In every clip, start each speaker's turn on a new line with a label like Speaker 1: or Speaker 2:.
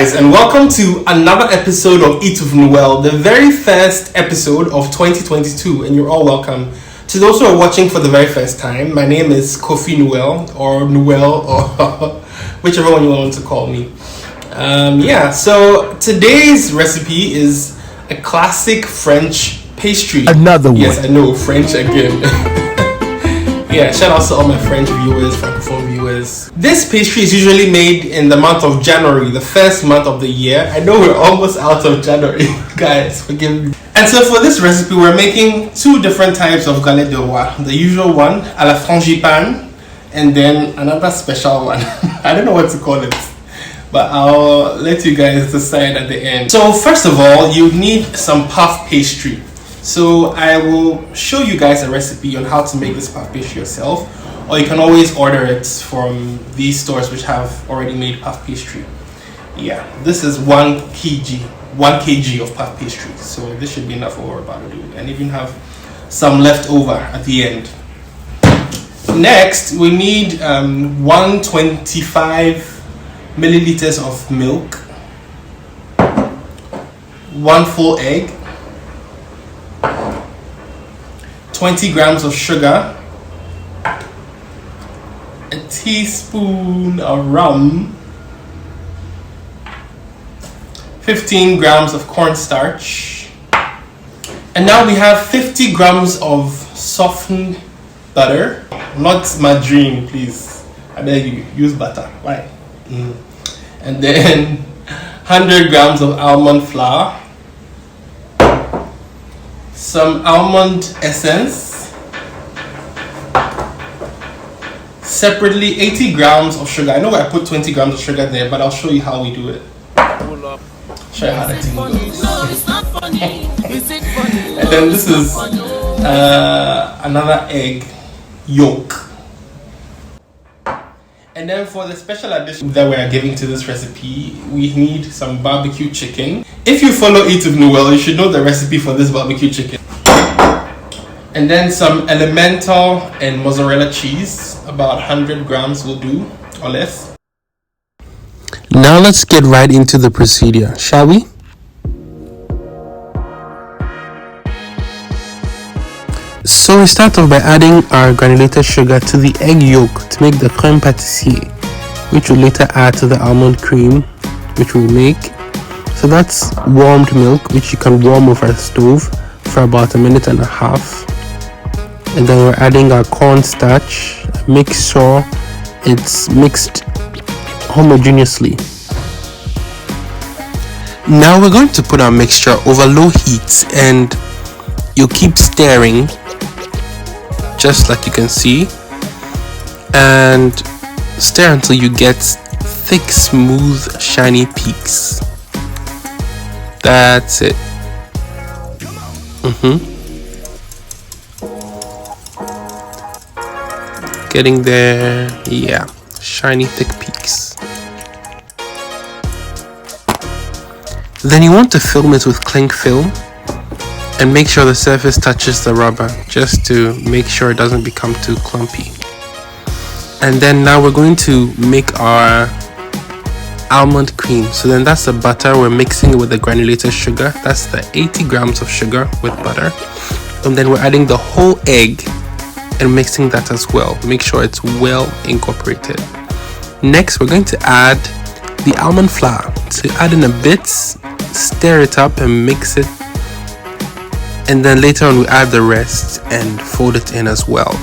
Speaker 1: guys, and welcome to another episode of Eat with Nuel, the very first episode of 2022, and you're all welcome. To those who are watching for the very first time, my name is Kofi Nuel, or whichever one you want to call me. So today's recipe is a classic French pastry.
Speaker 2: Another one.
Speaker 1: Yes, I know, French again. Yeah, shout out to all my French viewers, Francophone viewers. This pastry is usually made in the month of January, the first month of the year. I know we're almost out of January, guys, forgive me. And so for this recipe, we're making two different types of galette de roi. The usual one, à la frangipane, and then another special one. I don't know what to call it, but I'll let you guys decide at the end. So first of all, you need some puff pastry. So I will show you guys a recipe on how to make this puff pastry yourself, or you can always order it from these stores which have already made puff pastry. Yeah, this is 1 kg of puff pastry, so this should be enough for what we're about to do, and even have some left over at the end. Next, we need 125 milliliters of milk, 1 full egg, 20 grams of sugar, a teaspoon of rum, 15 grams of cornstarch, and now we have 50 grams of softened butter, not margarine, please. I beg you, use butter. Why? And then 100 grams of almond flour, some almond essence, separately 80 grams of sugar. I know I put 20 grams of sugar there, but I'll show you how we do it. Show you how the thing goes. And then this is another egg yolk. And then for the special addition that we are giving to this recipe, we need some barbecue chicken. If you follow Eat with Nuel, you should know the recipe for this barbecue chicken. And then some elemental and mozzarella cheese, about 100 grams will do, or less.
Speaker 2: Now let's get right into the procedure, shall we? So we start off by adding our granulated sugar to the egg yolk to make the crème pâtissier, which we'll later add to the almond cream, which we'll make. So that's warmed milk, which you can warm over a stove for about 1.5 minutes. And then we're adding our cornstarch. Make sure it's mixed homogeneously. Now we're going to put our mixture over low heat, and you'll keep stirring, just like you can see, and stir until you get thick, smooth, shiny peaks. That's it. Getting there. Yeah, shiny, thick peaks. Then you want to film it with cling film and make sure the surface touches the rubber, just to make sure it doesn't become too clumpy. And then now we're going to make our almond cream. So then that's the butter. We're mixing it with the granulated sugar. That's the 80 grams of sugar with butter. And then we're adding the whole egg and mixing that as well. Make sure it's well incorporated. Next, we're going to add the almond flour. So add in a bit, stir it up and mix it. And then later on we add the rest and fold it in as well.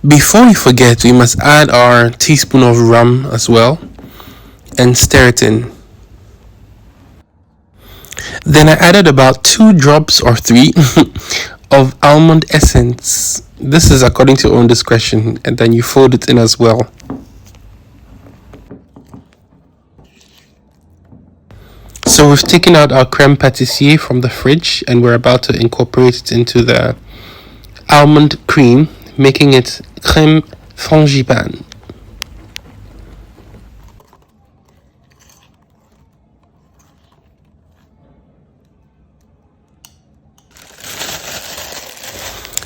Speaker 2: Before we forget, we must add our teaspoon of rum as well and stir it in. Then I added about 2 drops or 3 of almond essence. This is according to your own discretion, and then you fold it in as well. So we've taken out our crème pâtissier from the fridge and we're about to incorporate it into the almond cream, making it crème frangipane.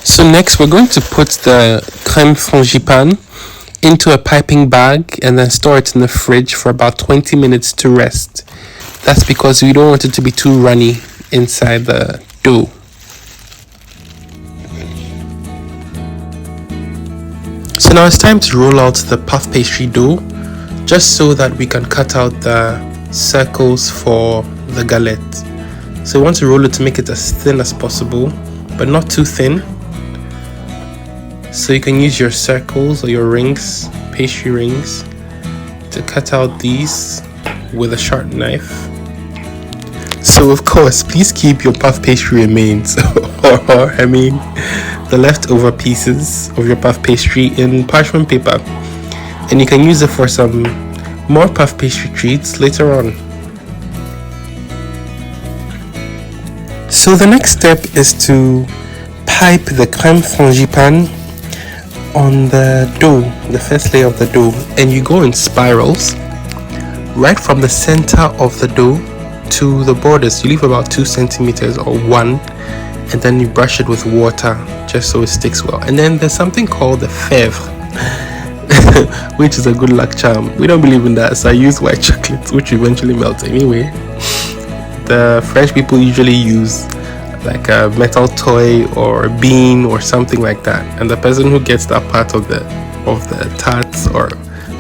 Speaker 2: So next we're going to put the crème frangipane into a piping bag and then store it in the fridge for about 20 minutes to rest. That's because we don't want it to be too runny inside the dough. So now it's time to roll out the puff pastry dough, just so that we can cut out the circles for the galette. So we want to roll it to make it as thin as possible, but not too thin. So you can use your circles or your rings, pastry rings, to cut out these with a sharp knife. So of course, please keep your puff pastry remains, or I mean, the leftover pieces of your puff pastry in parchment paper, and you can use it for some more puff pastry treats later on. So the next step is to pipe the crème frangipane on the dough, the first layer of the dough, and you go in spirals right from the center of the dough to the borders. You leave about 2 centimeters or 1, and then you brush it with water just so it sticks well. And then there's something called the fèvre, which is a good luck charm. We don't believe in that, so I use white chocolate, which eventually melts anyway. The French people usually use like a metal toy or a bean or something like that, and the person who gets that part of the tarts or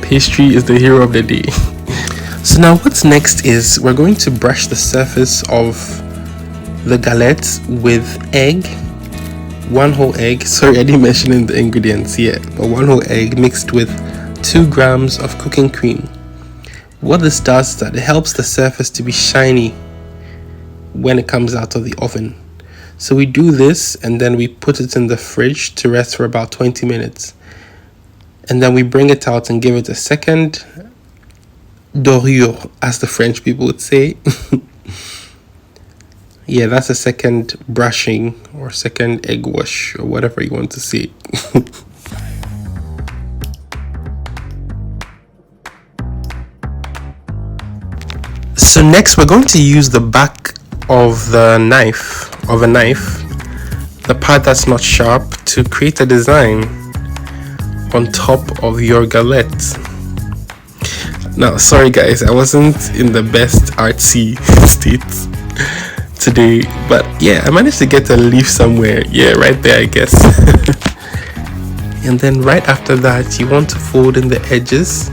Speaker 2: pastry is the hero of the day. So now what's next is we're going to brush the surface of the galette with egg, 1 whole egg. Sorry, I didn't mention in the ingredients yet, but 1 whole egg mixed with 2 grams of cooking cream. What this does is that it helps the surface to be shiny when it comes out of the oven. So we do this and then we put it in the fridge to rest for about 20 minutes. And then we bring it out and give it a second dorure, as the French people would say. Yeah, that's a second brushing or second egg wash or whatever you want to say. So next we're going to use the back of a knife, the part that's not sharp, to create a design on top of your galette. Now, sorry guys, I wasn't in the best artsy state today, but yeah, I managed to get a leaf somewhere. Yeah, right there, I guess. And then right after that, you want to fold in the edges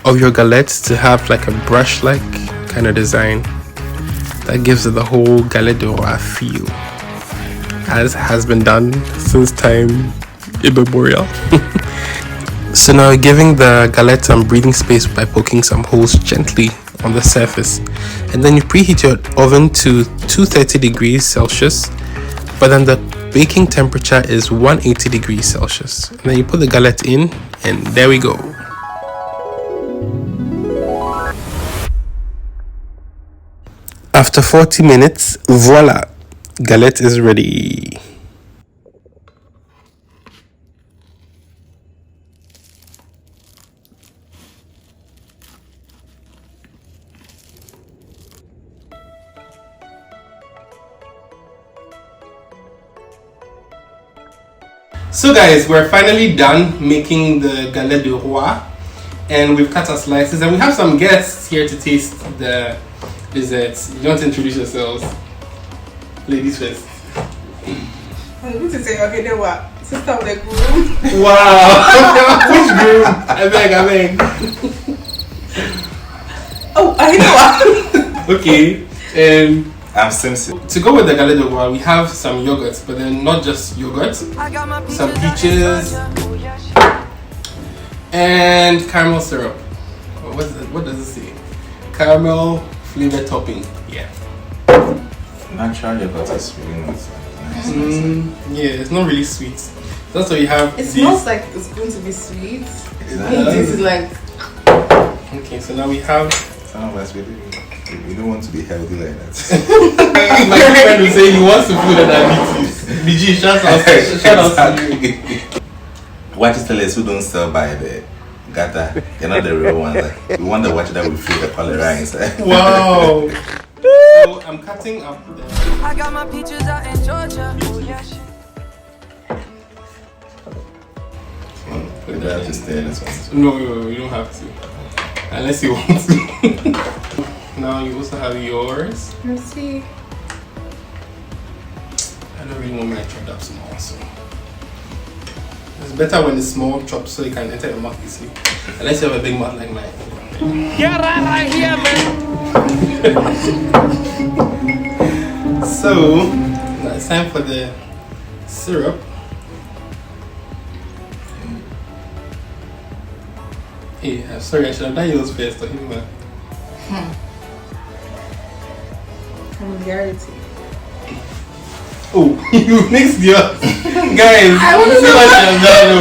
Speaker 2: of your galette to have like a brush-like kind of design that gives it the whole galette de roi feel, as has been done since time immemorial. So now giving the galette some breathing space by poking some holes gently on the surface, and then you preheat your oven to 230 degrees Celsius, but then the baking temperature is 180 degrees Celsius. And then you put the galette in, and there we go. After 40 minutes, voila, galette is ready.
Speaker 1: So guys, we're finally done making the galette de roi, and we've cut our slices, and we have some guests here to taste the desserts. You want to introduce yourselves? Ladies first.
Speaker 3: I'm going to say, okay, then what? Sister of the groom.
Speaker 1: Wow! Which groom? I beg.
Speaker 3: Oh, I know.
Speaker 1: Okay,
Speaker 4: I'm Simpson.
Speaker 1: to go with the galette de roi, we have some yogurt, but then not just yogurt, some peaches, and caramel syrup. What does it say? Caramel flavor topping. Yeah.
Speaker 4: Natural yogurt is really nice.
Speaker 1: Yeah, it's not really sweet. That's why you have.
Speaker 3: It smells like it's going to be sweet. This is like.
Speaker 1: Okay, so now we have.
Speaker 4: Some of us we don't want to be healthy like that.
Speaker 1: My friend will say he wants to food and diabetes. BG, shout out to you.
Speaker 4: Watches tell us who don't sell by the gata. They're not the real ones. Like, we want the watch that will feel the cholera inside.
Speaker 1: Wow. So I'm cutting up the.
Speaker 5: I got my peaches out in Georgia.
Speaker 4: We don't have to stay in this one.
Speaker 1: No, you don't have to. Unless you want to. Now you also have yours.
Speaker 3: Let's see.
Speaker 1: I don't really want my chopped up small, so it's better when it's small chopped so you can enter your mouth easily. Unless you have a big mouth like mine.
Speaker 2: Get right here, man.
Speaker 1: So now it's time for the syrup. Hey, I'm sorry, I should have done yours first.
Speaker 3: Familiarity.
Speaker 1: Oh, you mixed yours. Guys,
Speaker 3: I want to
Speaker 1: see
Speaker 3: know
Speaker 1: what you have done.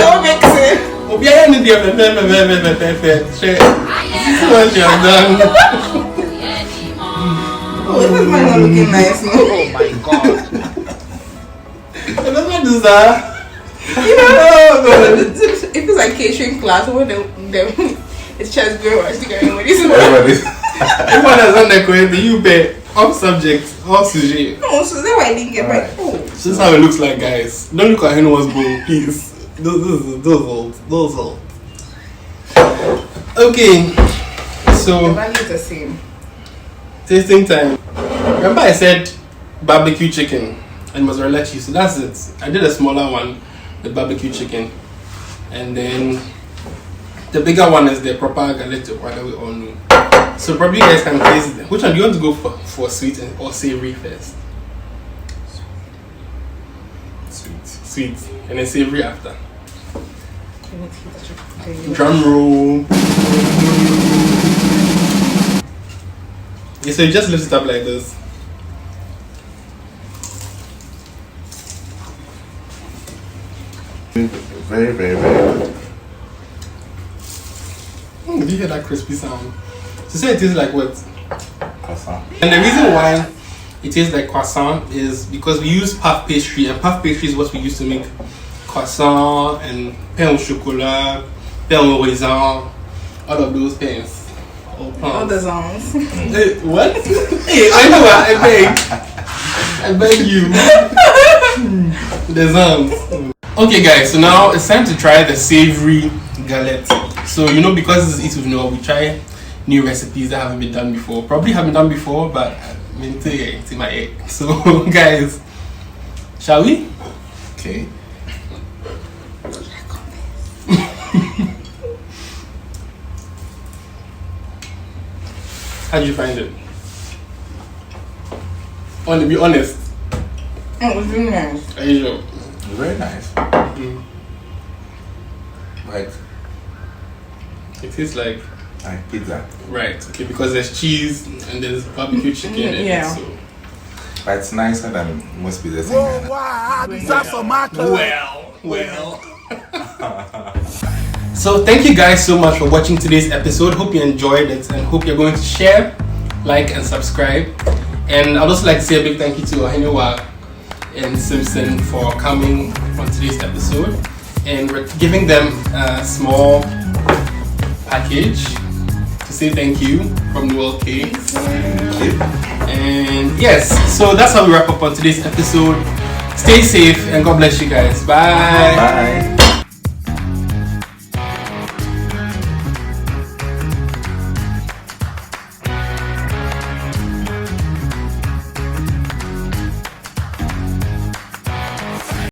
Speaker 3: Don't mix it.
Speaker 1: Oh, yeah, I need to have see what you have done.
Speaker 3: Oh, this is not looking nice. No?
Speaker 2: Oh my god.
Speaker 1: I don't want to do that.
Speaker 3: You know, it feels like catering class when it's just going to together with this one.
Speaker 1: Everyone has done the question, you bet. Off subject, off sujet.
Speaker 3: No, so that's why I didn't get back. Oh.
Speaker 1: This is how it looks like, guys. Don't look at anyone's bowl, please. Those old. Okay,
Speaker 3: The
Speaker 1: so
Speaker 3: value is the same.
Speaker 1: tasting time. Remember I said barbecue chicken and mozzarella cheese, so that's it. I did a smaller one, the barbecue chicken, and then the bigger one is the proper galette one that we all know. So probably you guys can taste them. Which one do you want to go for sweet or savory first? Sweet, and then savory after. Drum roll. Yeah, so you just lift it up like this.
Speaker 4: Very, very, very good.
Speaker 1: Did you hear that crispy sound? So say it tastes like what?
Speaker 4: Croissant.
Speaker 1: And the reason why it tastes like croissant is because we use puff pastry, and puff pastry is what we use to make croissant and pain au chocolat, pain au raisin, all of those pains.
Speaker 3: All the songs.
Speaker 1: Hey, what? Hey, I know what, I beg you. The sounds. Okay guys, so now it's time to try the savory galette. So you know, because this is Eat with Nuel, we try new recipes that haven't been done before. Probably haven't done before, but it's in my egg. So guys, shall we?
Speaker 4: Okay.
Speaker 1: How did you find it? Want to be honest?
Speaker 3: It was really nice.
Speaker 1: Are you sure?
Speaker 4: Very nice. Like
Speaker 1: It tastes like
Speaker 4: pizza.
Speaker 1: right, okay, because there's cheese and there's barbecue chicken in it.
Speaker 3: Yeah.
Speaker 1: So.
Speaker 4: But it's nicer than most pizzas in Ghana.
Speaker 1: Well. So thank you guys so much for watching today's episode. Hope you enjoyed it and hope you're going to share, like, and subscribe. And I'd also like to say a big thank you to Ohenewa and Simpson for coming on today's episode. And we're giving them a small package to say thank you from Nuel Cakes. And yes, so that's how we wrap up on today's episode. Stay safe and God bless you guys. Bye.
Speaker 4: Bye.